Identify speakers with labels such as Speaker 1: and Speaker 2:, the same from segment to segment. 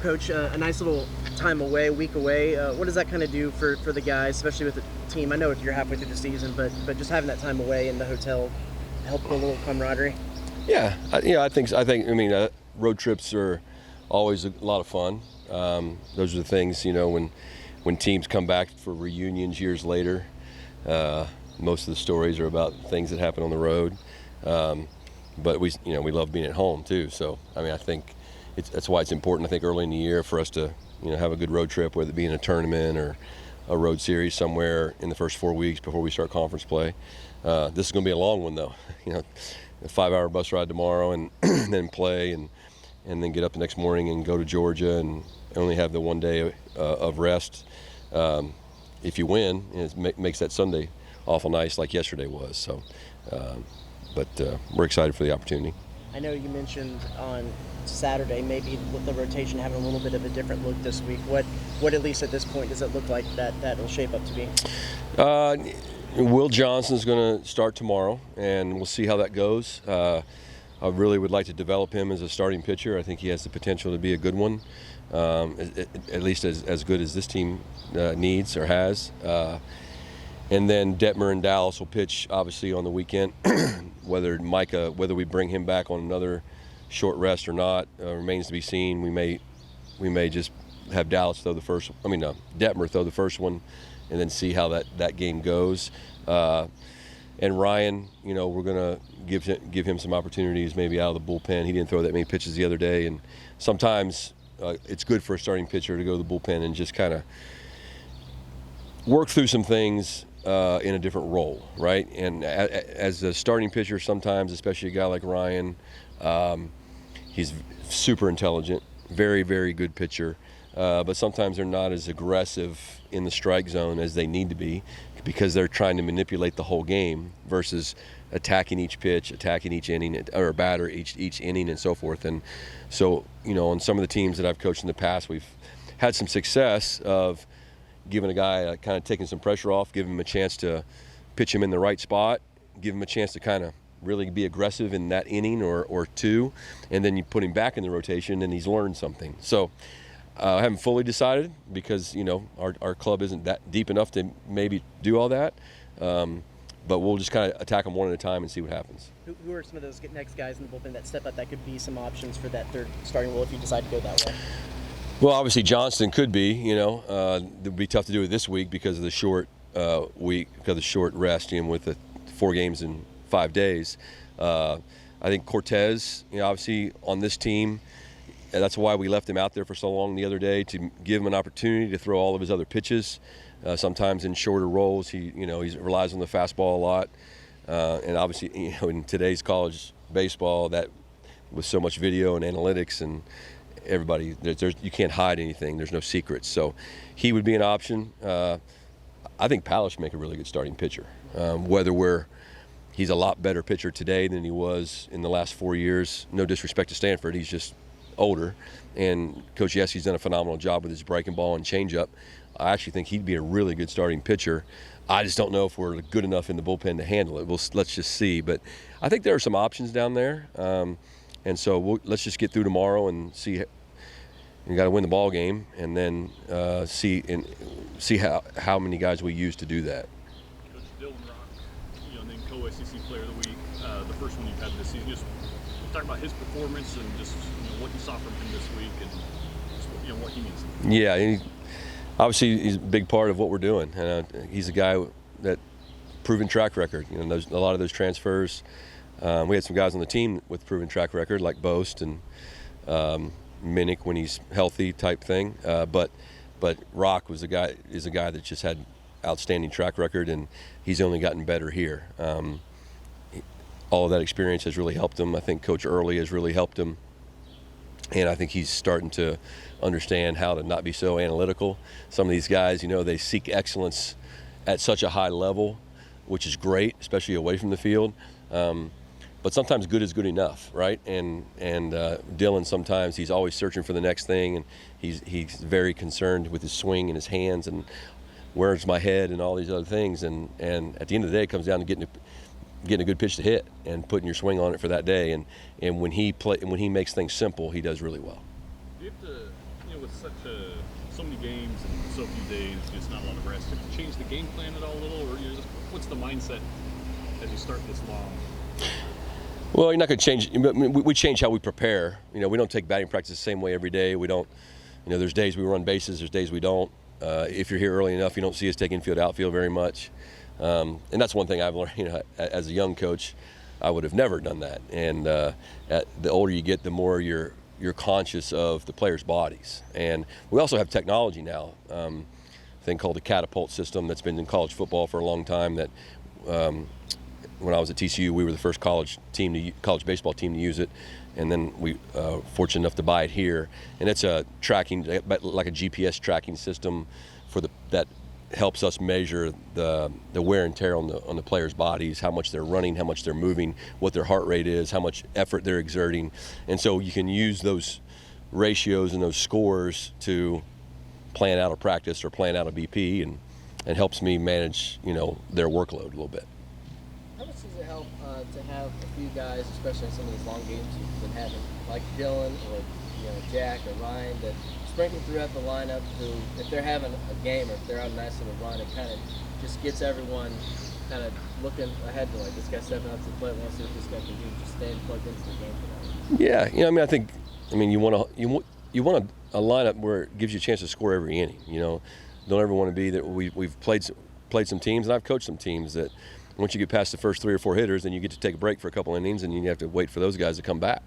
Speaker 1: Coach, a nice little time away, a week away. What does that kind of do for the guys, especially with the team? I know you're halfway through the season, but just having that time away in the hotel help build a little camaraderie.
Speaker 2: Yeah, I think. I mean, road trips are always a lot of fun. Those are the things, when teams come back for reunions years later. Most of the stories are about things that happen on the road. But we love being at home too. So I mean, I think that's why it's important. I think early in the year for us to have a good road trip, whether it be in a tournament or a road series somewhere in the first 4 weeks before we start conference play. This is going to be a long one though. A 5-hour bus ride tomorrow and then play and then get up the next morning and go to Georgia and only have the 1 day of rest. If you win, it makes that Sunday awful nice like yesterday was. So, but we're excited for the opportunity.
Speaker 1: I know you mentioned on Saturday maybe with the rotation having a little bit of a different look this week. What at least at this point does it look like that'll shape up to be?
Speaker 2: Will Johnson's going to start tomorrow, and we'll see how that goes. I really would like to develop him as a starting pitcher. I think he has the potential to be a good one, at least as good as this team needs or has. And then Detmer and Dallas will pitch obviously on the weekend. Whether we bring him back on another short rest or not remains to be seen. We may just have Dallas throw the first. Detmer throw the first one, and then see how that game goes. And Ryan, we're gonna give him some opportunities maybe out of the bullpen. He didn't throw that many pitches the other day, and sometimes it's good for a starting pitcher to go to the bullpen and just kind of work through some things in a different role, right? And as a starting pitcher, sometimes, especially a guy like Ryan, he's super intelligent, very, very good pitcher. But sometimes they're not as aggressive in the strike zone as they need to be because they're trying to manipulate the whole game versus attacking each pitch, attacking each inning, or batter each inning and so forth. And so, on some of the teams that I've coached in the past, we've had some success of giving a guy kind of taking some pressure off, giving him a chance to pitch him in the right spot, give him a chance to kind of really be aggressive in that inning or two, and then you put him back in the rotation and he's learned something. So I haven't fully decided because, our club isn't that deep enough to maybe do all that. But we'll just kind of attack them one at a time and see what happens.
Speaker 1: Who are some of those next guys in the bullpen that step up that could be some options for that third starting role if you decide to go that way?
Speaker 2: Well, obviously Johnston could be, it would be tough to do it this week because of the short week, because of the short rest, with the 4 games in 5 days. I think Cortez, obviously on this team, and that's why we left him out there for so long the other day, to give him an opportunity to throw all of his other pitches. Sometimes in shorter roles, he relies on the fastball a lot. And obviously, in today's college baseball, that with so much video and analytics and everybody, you can't hide anything. There's no secrets. So he would be an option. I think Palisch make a really good starting pitcher. He's a lot better pitcher today than he was in the last 4 years. No disrespect to Stanford, he's just older. And Coach Yeske's done a phenomenal job with his breaking ball and changeup. I actually think he'd be a really good starting pitcher. I just don't know if we're good enough in the bullpen to handle it. Let's just see. But I think there are some options down there. And so let's just get through tomorrow and see. You got to win the ball game, and then see how many guys we use to do that.
Speaker 3: Coach Dylan Rock, named co-SEC Player of the Week, the first one you've had this season. Just talk about his performance and just what you saw from him this week and just, what he means.
Speaker 2: Yeah, obviously he's a big part of what we're doing. He's a guy that proven track record. There's a lot of those transfers. We had some guys on the team with proven track record, like Boast and Minnick when he's healthy type thing. But Rock is a guy that just had outstanding track record, and he's only gotten better here. All of that experience has really helped him. I think Coach Early has really helped him, and I think he's starting to understand how to not be so analytical. Some of these guys, they seek excellence at such a high level, which is great, especially away from the field. But sometimes good is good enough, right? And Dylan, sometimes he's always searching for the next thing, and he's very concerned with his swing and his hands and where's my head and all these other things. And at the end of the day, it comes down to getting a good pitch to hit and putting your swing on it for that day. And when he makes things simple, he does really well.
Speaker 3: Do you have to with so many games and so few days, just not a lot of rest, have you changed the game plan at all a little, or what's the mindset as you start this long?
Speaker 2: Well, you're not going to change. We change how we prepare. We don't take batting practice the same way every day. We don't. There's days we run bases. There's days we don't. If you're here early enough, you don't see us take infield, outfield very much. And that's one thing I've learned. As a young coach, I would have never done that. And the older you get, the more you're conscious of the players' bodies. And we also have technology now, a thing called the catapult system that's been in college football for a long time. That when I was at TCU, we were the first college baseball team to use it, and then we fortunate enough to buy it here. And it's a tracking, like a GPS tracking system that helps us measure the wear and tear on the players' bodies, how much they're running, how much they're moving, what their heart rate is, how much effort they're exerting. And so you can use those ratios and those scores to plan out a practice or plan out a BP, and helps me manage their workload a little bit.
Speaker 4: How much does it help to have a few guys, especially in some of these long games you've been having, like Dylan or Jack or Ryan, that sprinkled throughout the lineup, who, if they're having a game or if they're out a nice little run, it kind of just gets everyone kind of looking ahead to, like, this guy's stepping up to the plate, let's see what this guy can do, just staying plugged into the game for that.
Speaker 2: Yeah, I think you want a lineup where it gives you a chance to score every inning. Don't ever want to be that. We've played some teams, and I've coached some teams that once you get past the first 3 or 4 hitters, then you get to take a break for a couple innings, and you have to wait for those guys to come back.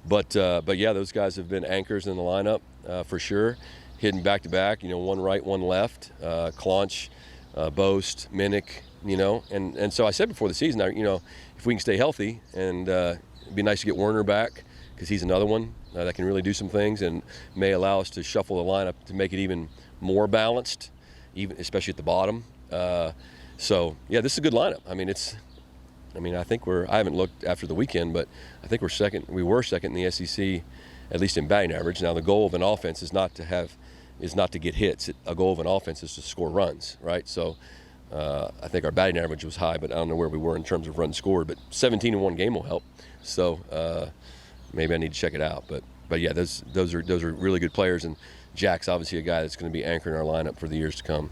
Speaker 2: But yeah, those guys have been anchors in the lineup for sure, hitting back to back. One right, one left. Claunch, Boast, Minnick. And so I said before the season, if we can stay healthy, and it'd be nice to get Werner back, because he's another one that can really do some things and may allow us to shuffle the lineup to make it even more balanced, especially at the bottom. So yeah, this is a good lineup. I think I haven't looked after the weekend, but I think we're second. We were second in the SEC, at least in batting average. Now the goal of an offense is not to get hits. A goal of an offense is to score runs, right? So I think our batting average was high, but I don't know where we were in terms of runs scored. But 17 in one game will help. So maybe I need to check it out. But yeah, those are really good players, and Jack's obviously a guy that's going to be anchoring our lineup for the years to come.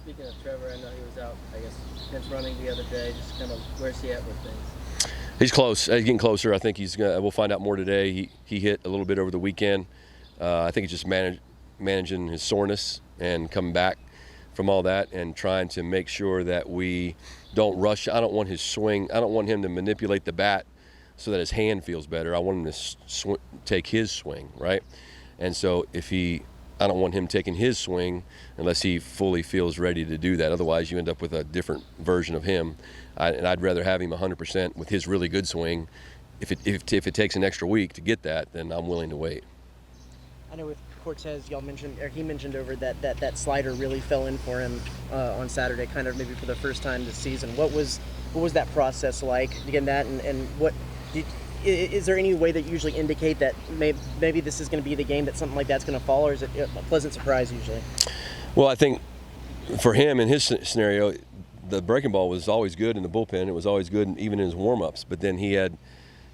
Speaker 4: Speaking of Trevor, I know he was out, I guess, pinch running the other day. Just kind of, where's he at with things?
Speaker 2: He's close. He's getting closer. I think we'll find out more today. He hit a little bit over the weekend. I think he's just managing his soreness and coming back from all that, and trying to make sure that we don't rush. I don't want his swing. I don't want him to manipulate the bat so that his hand feels better. I want him to take his swing, right? And so I don't want him taking his swing unless he fully feels ready to do that. Otherwise, you end up with a different version of him. And I'd rather have him 100% with his really good swing. If it takes an extra week to get that, then I'm willing to wait.
Speaker 1: I know with Cortez, he mentioned over that slider really fell in for him on Saturday, kind of maybe for the first time this season. What was that process like to get that, and is there any way that you usually indicate that maybe this is going to be the game that something like that's going to fall, or is it a pleasant surprise usually?
Speaker 2: Well, I think for him in his scenario, the breaking ball was always good in the bullpen. It was always good even in his warm-ups. But then he had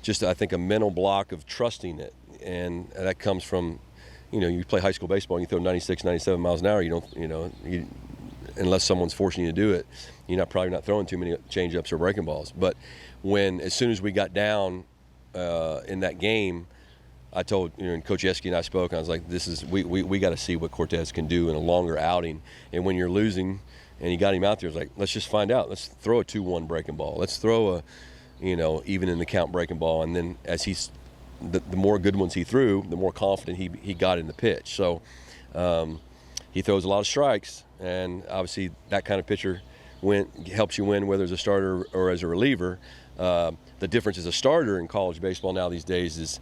Speaker 2: just, I think, a mental block of trusting it, and that comes from, you play high school baseball and you throw 96, 97 miles an hour. Unless someone's forcing you to do it, you're probably not throwing too many change-ups or breaking balls. But as soon as we got down in that game, I told and Coach Eski and I spoke, and I was like, we got to see what Cortez can do in a longer outing. And when you're losing and you got him out there, it's like, let's just find out. Let's throw a 2-1 breaking ball. Let's throw a even in the count breaking ball. And then as the more good ones he threw, the more confident he got in the pitch. So he throws a lot of strikes, and obviously that kind of pitcher helps you win, whether as a starter or as a reliever. The difference as a starter in college baseball now these days is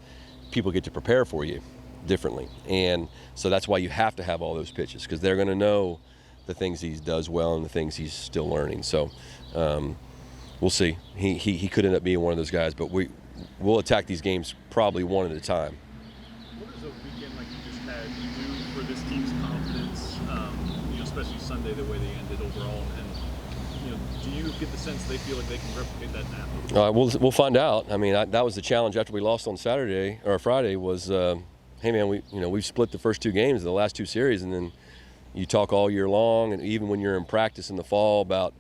Speaker 2: people get to prepare for you differently. And so that's why you have to have all those pitches, because they're going to know the things he does well and the things he's still learning. So we'll see. He could end up being one of those guys, but we'll attack these games probably one at a time.
Speaker 3: What does a weekend like you just had do for this team's confidence, especially Sunday, the way they ended overall? And do you get the sense they feel like they can replicate that now?
Speaker 2: We'll find out. That was the challenge after we lost on Saturday or Friday, was hey man, we've split the first 2 games of the last 2 series, and then you talk all year long, and even when you're in practice in the fall about,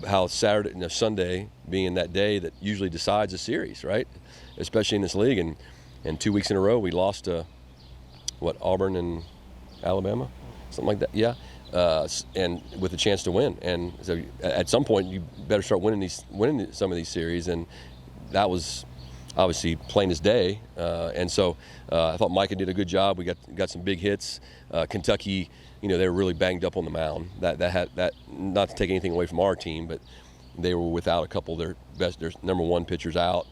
Speaker 2: how Saturday and Sunday being that day that usually decides a series, right? Especially in this league, and 2 weeks in a row we lost to Auburn and Alabama, something like that. Yeah, and with a chance to win. And so at some point you better start winning some of these series, and that was obviously plain as day. And so I thought Micah did a good job. We got some big hits. Kentucky, they were really banged up on the mound. That not to take anything away from our team, but they were without a couple of their number 1 pitchers out,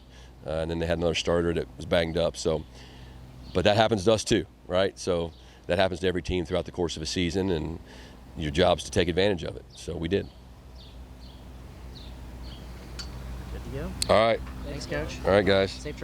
Speaker 2: and then they had another starter that was banged up. So, but that happens to us too, right? So that happens to every team throughout the course of a season, and your job's to take advantage of it. So we did.
Speaker 1: Good to go.
Speaker 2: All right.
Speaker 1: Thanks, Coach.
Speaker 2: All right, guys.
Speaker 1: Safe